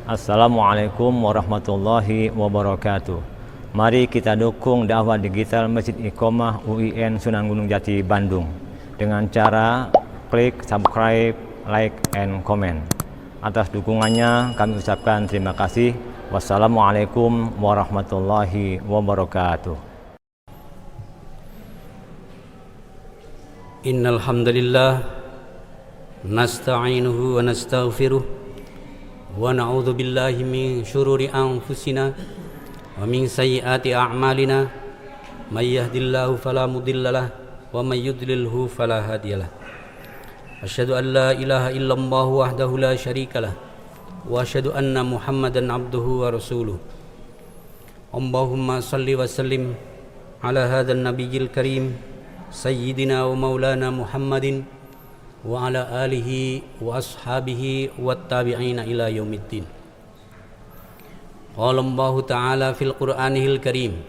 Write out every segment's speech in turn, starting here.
Assalamualaikum warahmatullahi wabarakatuh. Mari kita dukung dakwah digital Masjid Iqomah UIN Sunan Gunung Jati Bandung dengan cara klik subscribe, like, and comment. Atas dukungannya kami ucapkan terima kasih. Wassalamualaikum warahmatullahi wabarakatuh. Innal hamdalillah nasta'inuhu wa nastaghfiruh wa na'udzu billahi min syururi anfusina wa min sayyiati a'malina may yahdihillahu fala mudhillalah wa may yudlilhu fala hadiyalah. Asyhadu an la ilaha illallah wahdahu la syarikalah wa asyhadu anna Muhammadan abduhu wa rasuluh. Allahumma shalli wa sallim ala hadzal nabiyil karim sayyidina wa maulana Muhammadin wa ala alihi wa ashabihi wat tabi'ina ila yaumiddin. Qala Allah ta'ala fil Qur'anil Karim,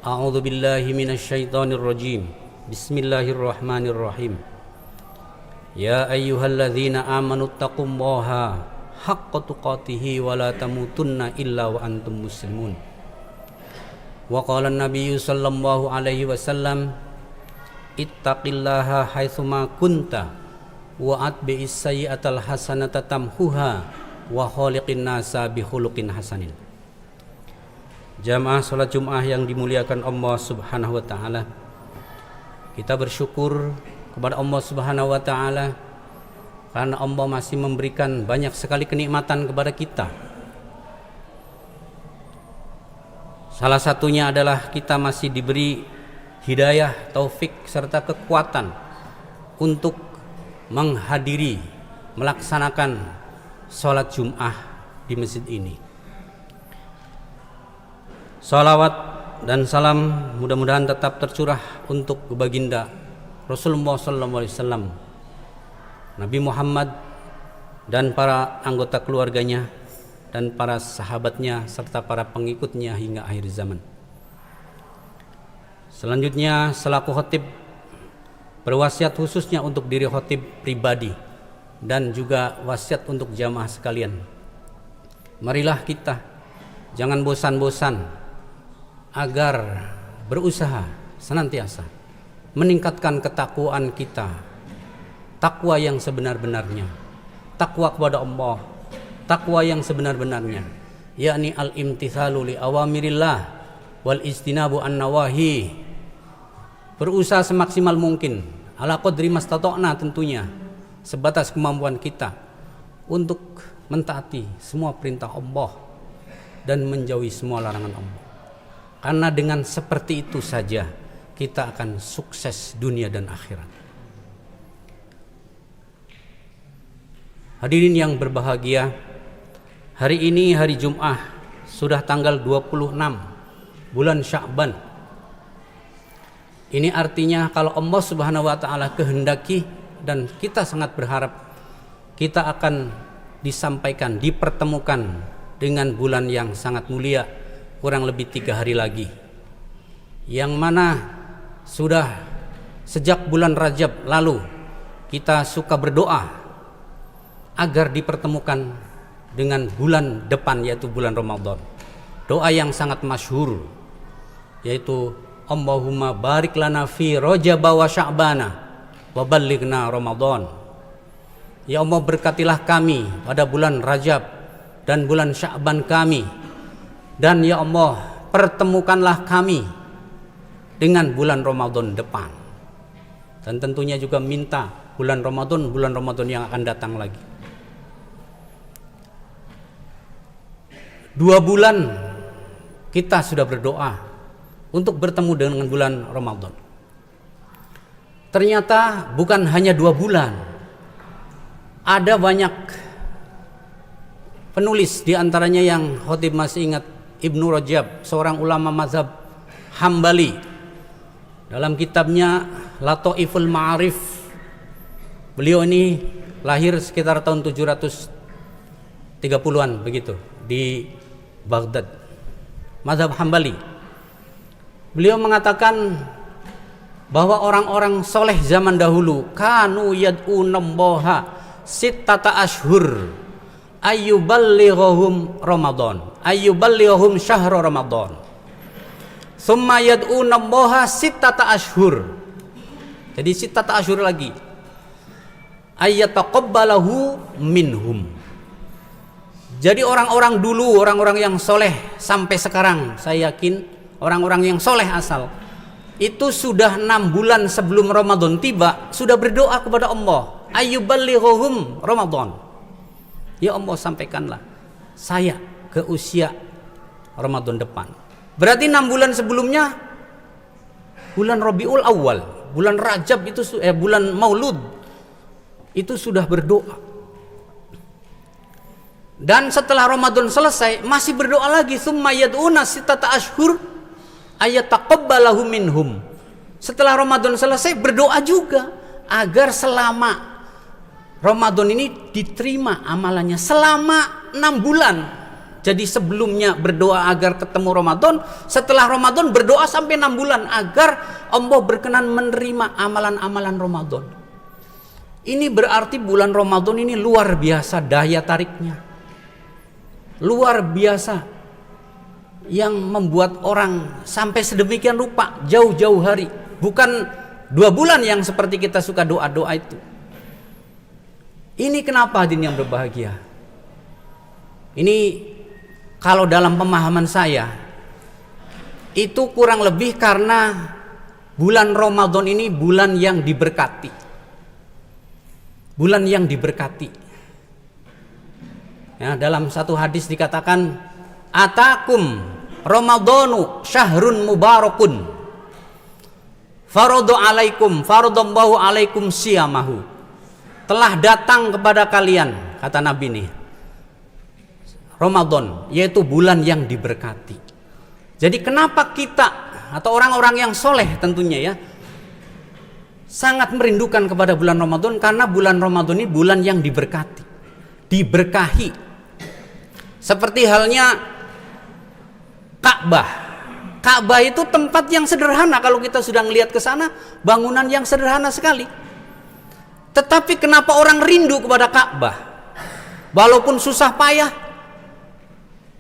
a'udzu billahi minasy syaithanir rajim. Bismillahirrahmanirrahim. Ya ayyuhalladzina amanu taqullaha haqqa tuqatih wa la tamutunna illa wa antum muslimun. Wa qala an-nabiyyu sallallahu alaihi wasallam, ittaqillaha haitsuma kunta wa atbi'is sayyi'atal hasanata tamhuha wa khaliqin nasa bi khuluqin hasanin. Jamaah salat Jumat yang dimuliakan Allah Subhanahu wa taala. Kita bersyukur kepada Allah Subhanahu wa taala karena Allah masih memberikan banyak sekali kenikmatan kepada kita. Salah satunya adalah kita masih diberi hidayah, taufik serta kekuatan untuk menghadiri, melaksanakan sholat Jum'ah di masjid ini. Salawat dan salam mudah-mudahan tetap tercurah untuk baginda Rasulullah SAW, Nabi Muhammad dan para anggota keluarganya dan para sahabatnya serta para pengikutnya hingga akhir zaman. Selanjutnya selaku khatib berwasiat khususnya untuk diri khatib pribadi dan juga wasiat untuk jamaah sekalian. Marilah kita jangan bosan-bosan agar berusaha senantiasa meningkatkan ketakwaan kita, takwa yang sebenar-benarnya, takwa kepada Allah, takwa yang sebenar-benarnya, yakni al-imtithalu li awamirillah wal istinabu an nawahi. Berusaha semaksimal mungkin ala qadri mastata'na, tentunya sebatas kemampuan kita untuk mentaati semua perintah Allah dan menjauhi semua larangan Allah. Karena dengan seperti itu saja kita akan sukses dunia dan akhirat. Hadirin yang berbahagia, hari ini hari Jum'ah sudah tanggal 26 bulan Sya'ban. Ini artinya kalau Allah Subhanahu wa taala kehendaki dan kita sangat berharap, kita akan disampaikan, dipertemukan dengan bulan yang sangat mulia, kurang lebih 3 hari lagi, yang mana sudah sejak bulan Rajab lalu kita suka berdoa agar dipertemukan dengan bulan depan, yaitu bulan Ramadan. Doa yang sangat masyhur yaitu Allahumma barik lana fi Rajab wa Sya'bana wa ballighna Ramadan. Ya Allah, berkatilah kami pada bulan Rajab dan bulan Sya'ban kami, dan ya Allah, pertemukanlah kami dengan bulan Ramadan depan. Dan tentunya juga minta bulan Ramadan yang akan datang lagi. 2 bulan kita sudah berdoa untuk bertemu dengan bulan Ramadan. Ternyata bukan hanya 2 bulan. Ada banyak penulis diantaranya yang khatib masih ingat, Ibnu Rajab, seorang ulama mazhab Hambali, dalam kitabnya Lataiful Ma'arif. Beliau ini lahir sekitar tahun 730-an begitu di Baghdad, mazhab Hambali. Beliau mengatakan bahwa orang-orang soleh zaman dahulu kanu yad'unallaha sittata ashhur ayyuballighahum Ramadan, ayyuballighahum syahra Ramadan. Summa yad'una Allaha sittata ashhur. Jadi sittata ashhur lagi. Ayyataqabbalahu minhum. Jadi orang-orang dulu, orang-orang yang soleh sampai sekarang, saya yakin orang-orang yang soleh asal itu sudah 6 bulan sebelum Ramadan tiba sudah berdoa kepada Allah, ayyuballighahum Ramadan. Ya Allah, sampaikanlah saya ke usia Ramadan depan. Berarti 6 bulan sebelumnya bulan Rabiul Awal, bulan Rajab itu bulan Maulud itu sudah berdoa. Dan setelah Ramadan selesai masih berdoa lagi, summa yad'una sittata ashhur ayataqabbalahu minhum. Setelah Ramadan selesai berdoa juga agar selama Ramadan ini diterima amalannya selama 6 bulan. Jadi sebelumnya berdoa agar ketemu Ramadan, setelah Ramadan berdoa sampai 6 bulan agar Allah berkenan menerima amalan-amalan Ramadan. Ini berarti bulan Ramadan ini luar biasa daya tariknya. Luar biasa yang membuat orang sampai sedemikian rupa jauh-jauh hari, bukan 2 bulan yang seperti kita suka doa-doa itu. Ini kenapa hadirin yang berbahagia? Ini kalau dalam pemahaman saya itu kurang lebih karena bulan Ramadan ini bulan yang diberkati. Bulan yang diberkati. Ya, dalam satu hadis dikatakan, atakum Ramadhanu syahrun mubarakun faradallahu alaikum siyamahu. Telah datang kepada kalian, kata Nabi nih, Ramadan, yaitu bulan yang diberkati. Jadi kenapa kita atau orang-orang yang soleh tentunya ya sangat merindukan kepada bulan Ramadan? Karena bulan Ramadan ini bulan yang diberkati, diberkahi. Seperti halnya Ka'bah. Ka'bah itu tempat yang sederhana, kalau kita sudah melihat ke sana, bangunan yang sederhana sekali. Tetapi kenapa orang rindu kepada Ka'bah? Walaupun susah payah,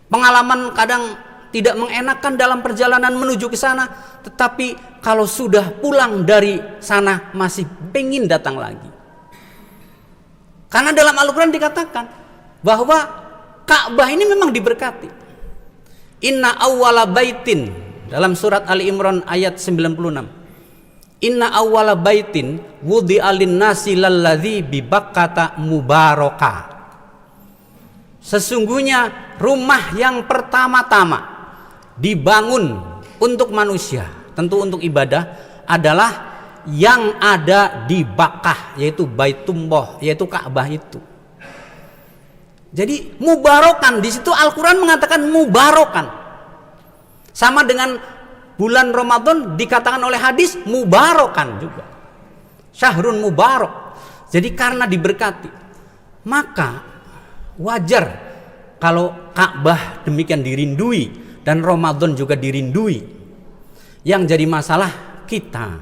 pengalaman kadang tidak mengenakan dalam perjalanan menuju ke sana, tetapi kalau sudah pulang dari sana masih pengen datang lagi. Karena dalam Al-Quran dikatakan bahwa Ka'bah ini memang diberkati. Inna awwala baitin, dalam surat Ali Imran ayat 96. Inna awwala baitin wudi'a lin-nasi lalladzi bi Bakkata mubaraka. Sesungguhnya rumah yang pertama-tama dibangun untuk manusia, tentu untuk ibadah, adalah yang ada di Bakkah, yaitu Baitullah, yaitu Ka'bah itu. Jadi mubarakan, di situ Al-Quran mengatakan mubarakan. Sama dengan bulan Ramadan dikatakan oleh hadis mubarakan juga. Syahrun mubarak. Jadi karena diberkati, maka wajar kalau Ka'bah demikian dirindui dan Ramadan juga dirindui. Yang jadi masalah kita,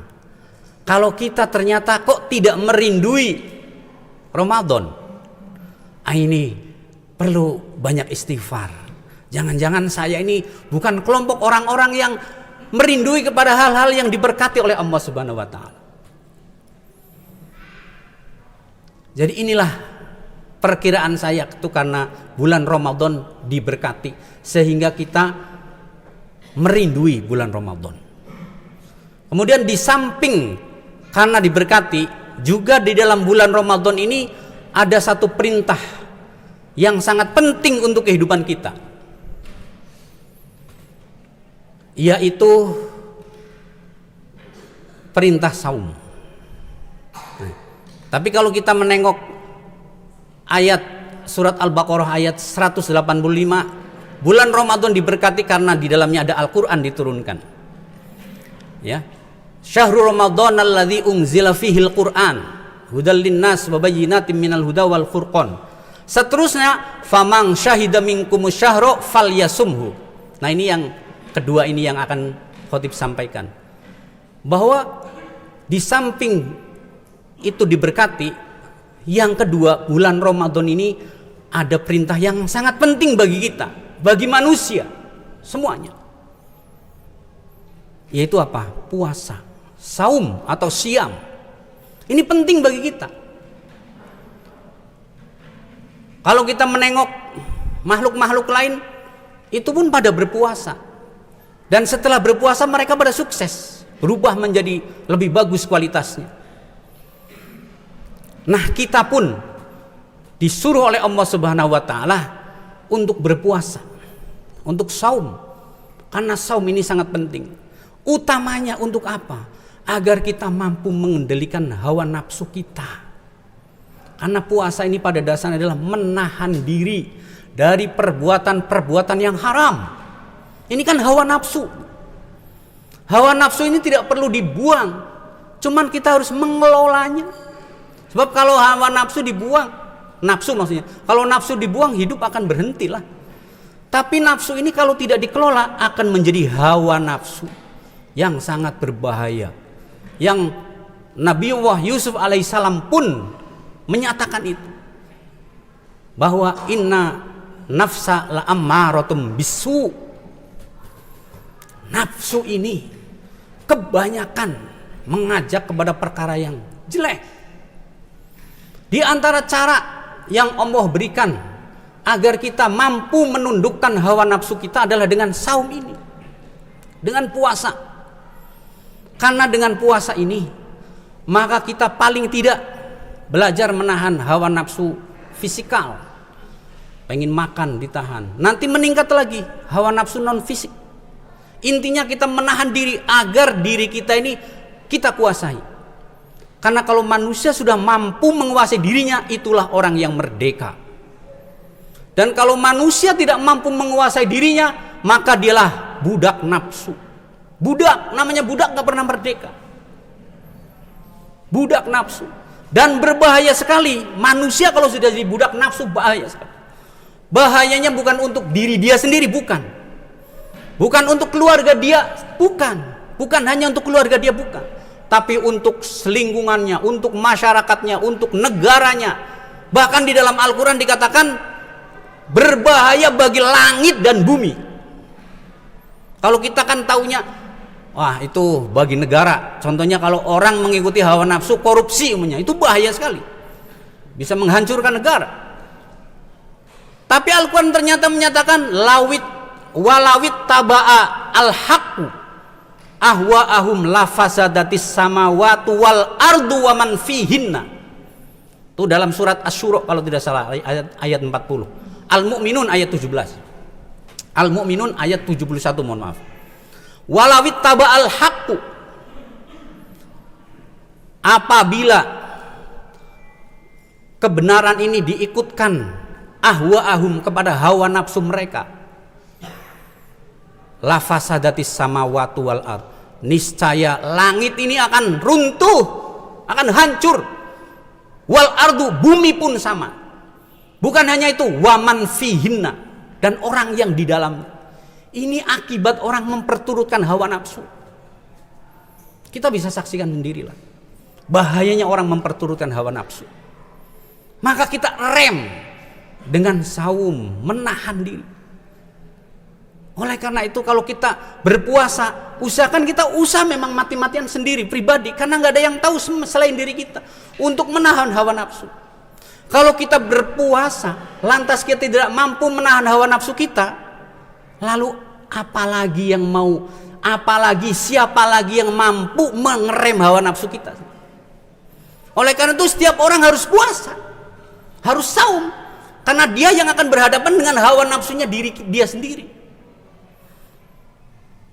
kalau kita ternyata kok tidak merindui Ramadan, ini perlu banyak istighfar. Jangan-jangan saya ini bukan kelompok orang-orang yang merindui kepada hal-hal yang diberkati oleh Allah Subhanahu wa taala. Jadi inilah perkiraan saya itu karena bulan Ramadan diberkati sehingga kita merindui bulan Ramadan. Kemudian di samping karena diberkati, juga di dalam bulan Ramadan ini ada satu perintah yang sangat penting untuk kehidupan kita, yaitu perintah saum. Tapi kalau kita menengok ayat surat Al-Baqarah ayat 185, bulan Ramadan diberkati karena di dalamnya ada Al-Quran diturunkan. Ya, Syahrul Ramadan alladzi unzila fihil Qur'an hudal linnas wa bayyinatin minal huda wal furqan. Seterusnya, famang syahida minkumus syahra falyasumhu. Nah, ini yang kedua, ini yang akan khotib sampaikan. Bahwa di samping itu diberkati, yang kedua bulan Ramadan ini ada perintah yang sangat penting bagi kita, bagi manusia semuanya, yaitu apa? Puasa, saum atau siam. Ini penting bagi kita. Kalau kita menengok makhluk-makhluk lain, itu pun pada berpuasa, dan setelah berpuasa mereka pada sukses, berubah menjadi lebih bagus kualitasnya. Nah, kita pun disuruh oleh Allah Subhanahu wa taala untuk berpuasa, untuk saum. Karena saum ini sangat penting. Utamanya untuk apa? Agar kita mampu mengendalikan hawa nafsu kita. Karena puasa ini pada dasarnya adalah menahan diri dari perbuatan-perbuatan yang haram. Ini kan hawa nafsu. Hawa nafsu ini tidak perlu dibuang, cuman kita harus mengelolanya. Sebab kalau hawa nafsu dibuang, nafsu maksudnya, kalau nafsu dibuang hidup akan berhentilah. Tapi nafsu ini kalau tidak dikelola akan menjadi hawa nafsu yang sangat berbahaya. Yang Nabiullah Yusuf alaihissalam pun menyatakan itu, bahwa inna nafsa la ammaratum bisu. Nafsu ini kebanyakan mengajak kepada perkara yang jelek. Di antara cara yang Allah berikan agar kita mampu menundukkan hawa nafsu kita adalah dengan saum ini, dengan puasa. Karena dengan puasa ini maka kita paling tidak belajar menahan hawa nafsu fisikal, pengen makan ditahan, nanti meningkat lagi hawa nafsu non fisik. Intinya kita menahan diri agar diri kita ini kita kuasai. Karena kalau manusia sudah mampu menguasai dirinya, itulah orang yang merdeka. Dan kalau manusia tidak mampu menguasai dirinya, maka dialah budak nafsu. Budak, namanya budak gak pernah merdeka. Budak nafsu. Dan berbahaya sekali manusia kalau sudah jadi budak nafsu, bahaya sekali. Bahayanya bukan untuk diri dia sendiri, bukan untuk keluarga dia, bukan hanya untuk keluarga dia, bukan, tapi untuk selingkungannya, untuk masyarakatnya, untuk negaranya. Bahkan di dalam Al-Quran dikatakan berbahaya bagi langit dan bumi. Kalau kita kan taunya, wah itu bagi negara. Contohnya kalau orang mengikuti hawa nafsu, korupsi umumnya, itu bahaya sekali, bisa menghancurkan negara. Tapi Al-Quran ternyata menyatakan walawit taba'a al-haqqu ahwa'ahum lafasadatis samawati wal ardu wa man fihinna. Itu dalam surat Asy-Syura kalau tidak salah, ayat 40. Al-Mu'minun ayat 17. Al-Mu'minun ayat 71, mohon maaf. Walawit taba'al haqqu, apabila kebenaran ini diikutkan ahwa'ahum kepada hawa nafsu mereka, lafasadatis samawati wal ard, niscaya langit ini akan runtuh, akan hancur. Wal ardu, bumi pun sama. Bukan hanya itu, waman fihinna, dan orang yang di dalamnya. Ini akibat orang memperturutkan hawa nafsu. Kita bisa saksikan sendirilah bahayanya orang memperturutkan hawa nafsu. Maka kita rem dengan saum, menahan diri. Oleh karena itu kalau kita berpuasa, usahakan kita memang mati-matian sendiri pribadi, karena nggak ada yang tahu selain diri kita, untuk menahan hawa nafsu. Kalau kita berpuasa lantas kita tidak mampu menahan hawa nafsu kita, lalu siapa lagi yang mampu mengerem hawa nafsu kita? Oleh karena itu setiap orang harus puasa, harus saum, karena dia yang akan berhadapan dengan hawa nafsunya dia sendiri.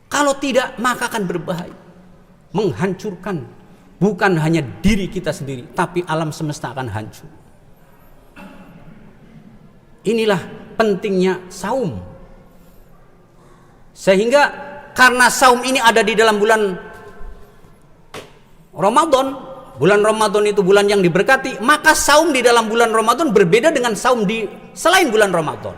Kalau tidak, maka akan berbahaya, menghancurkan bukan hanya diri kita sendiri, tapi alam semesta akan hancur. Inilah pentingnya saum. Sehingga karena saum ini ada di dalam bulan Ramadan, bulan Ramadan itu bulan yang diberkati, maka saum di dalam bulan Ramadan berbeda dengan saum di selain bulan Ramadan.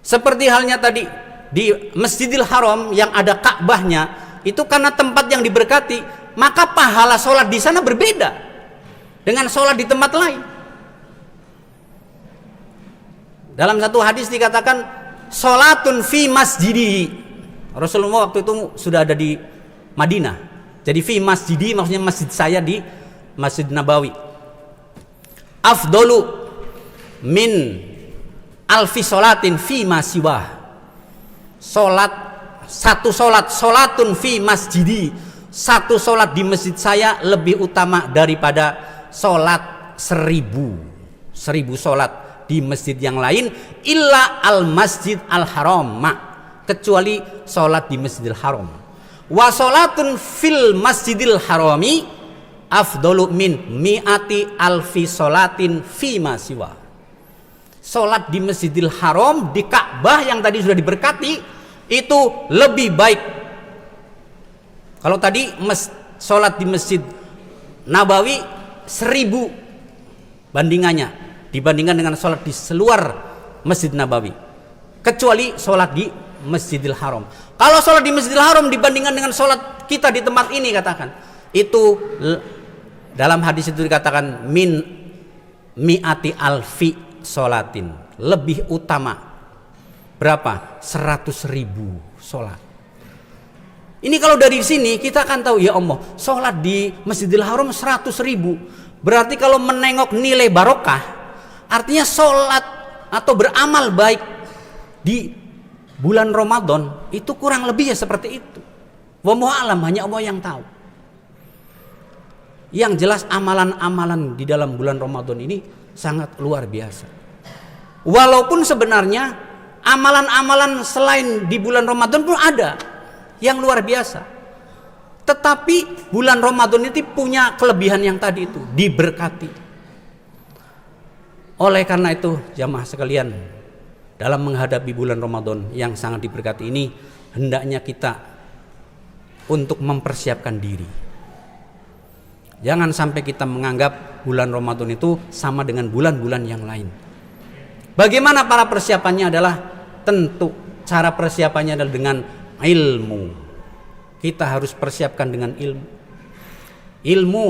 Seperti halnya tadi di Masjidil Haram yang ada Ka'bahnya, itu karena tempat yang diberkati, maka pahala sholat di sana berbeda dengan sholat di tempat lain. Dalam satu hadis dikatakan salatun fi masjidi. Rasulullah waktu itu sudah ada di Madinah. Jadi fi masjidi maksudnya masjid saya di Masjid Nabawi. Afdalu min alfi salatin fi ma siwah. Salatun fi masjidi. Satu salat di masjid saya lebih utama daripada salat 1000 salat di masjid yang lain, illa al masjid al haram, kecuali salat di Masjidil Haram. Wa salatun fil masjidil harami afdalu min mi'ati alfi salatin fi ma siwa. Salat di Masjidil Haram, di Ka'bah yang tadi sudah diberkati, itu lebih baik. Kalau tadi salat di Masjid Nabawi 1000 bandingannya dibandingkan dengan sholat di seluar Masjid Nabawi, kecuali sholat di Masjidil Haram. Kalau sholat di Masjidil Haram dibandingkan dengan sholat kita di tempat ini, katakan itu dalam hadis itu dikatakan min mi'ati alfi sholatin, lebih utama berapa? 100.000 sholat. Ini kalau dari sini kita akan tahu, ya Allah, sholat di Masjidil Haram 100.000. Berarti kalau menengok nilai barokah, artinya sholat atau beramal baik di bulan Ramadan itu kurang lebih ya seperti itu. Wallahu a'lam, hanya Allah yang tahu. Yang jelas amalan-amalan di dalam bulan Ramadan ini sangat luar biasa. Walaupun sebenarnya amalan-amalan selain di bulan Ramadan pun ada yang luar biasa. Tetapi bulan Ramadan itu punya kelebihan yang tadi itu, diberkati. Oleh karena itu, jamaah sekalian, dalam menghadapi bulan Ramadan yang sangat diberkati ini, hendaknya kita untuk mempersiapkan diri. Jangan sampai kita menganggap bulan Ramadan itu sama dengan bulan-bulan yang lain. Bagaimana para persiapannya adalah, tentu cara persiapannya adalah dengan ilmu. Kita harus persiapkan dengan ilmu.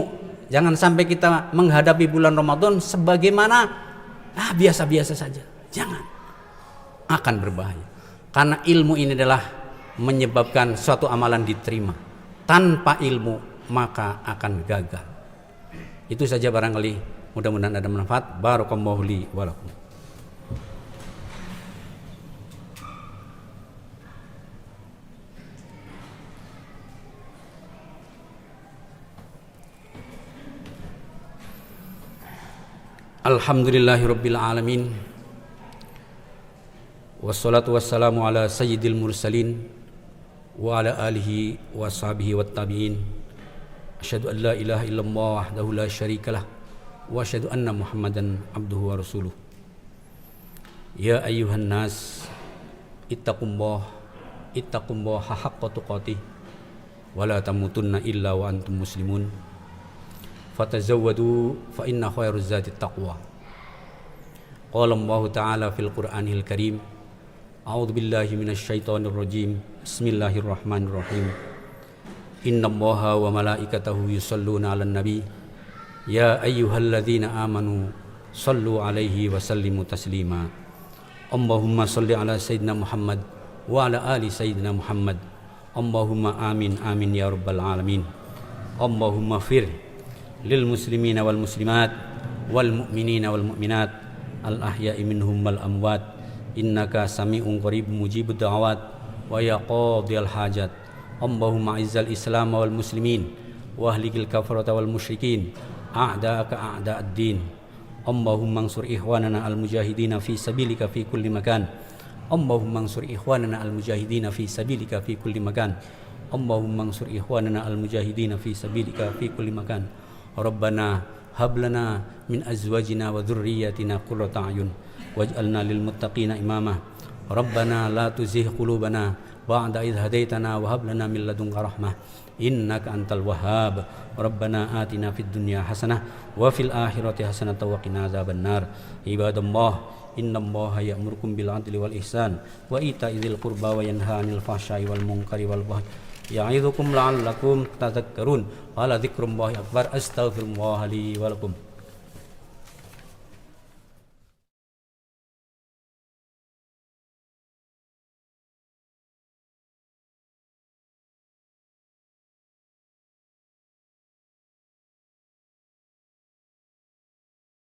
Jangan sampai kita menghadapi bulan Ramadan sebagaimana biasa-biasa saja. Jangan, akan berbahaya. Karena ilmu ini adalah menyebabkan suatu amalan diterima. Tanpa ilmu maka akan gagal. Itu saja barangkali, mudah-mudahan ada manfaat. Barakallahu li wa lakum. Alhamdulillahirabbil alamin. Wassalatu wassalamu ala sayyidil mursalin wa ala alihi wa sahbihi wat tabi'in. Asyhadu an la ilaha illallah wahdahu la syarikalah wa asyhadu anna Muhammadan abduhu wa rasuluh. Ya ayyuhan nas ittaqullaha haqqa tuqatih wa la tamutunna illa wa antum muslimun. Fatazawwadu fa inna khairuz zati taqwa. Qala Allah Ta'ala fil Qur'anil Karim. A'udzu billahi minasy syaithanir rajim. Bismillahirrahmanirrahim. Innallaha wa malaikatahu yusholluna 'alan nabi. Ya ayyuhalladzina amanu shallu 'alaihi wa sallimu taslima. Allahumma shalli 'ala sayyidina Muhammad wa 'ala ali sayyidina Muhammad. Allahumma amin amin ya rabbal alamin. Allahumma fir lil muslimina wal muslimat wal mu'minina wal mu'minat al ahya'i minhum wal amwat innaka sami'un qarib mujibud da'awat wa ya qadiyal hajat. Allahumma izzal islam wal muslimin wa ahlikil kafarata wal musyrikin a'da'aka a'da'ad din. Allahumma ansur ikhwanana al mujahidina fi sabilika fi kulli makan. Allahumma ansur ikhwanana al mujahidina fi sabilika fi kulli makan. Allahumma ansur ikhwanana al mujahidina fi sabilika fi kulli makan. Rabbana hablana min azwajina wa dhurriyyatina qurrata a'yun waj'alna lil muttaqina imama. Rabbana la tuzigh qulubana ba'da idh hadaitana wa hab lana min ladunka rahmah innaka antal wahhab. Rabbana atina fid dunya hasanah wa fil akhirati hasanah wa qina adzabannar. Ibadallah, innallaha ya'murukum bil 'adli wal ihsan wa ita'i dzil qurba wa yanha 'anil fahsya'i wal munkari wal baghi ya'idzukum la'allakum tadhakkarun. Wa la dzikrullahi akbar. Astaghfirullah li wa lakum.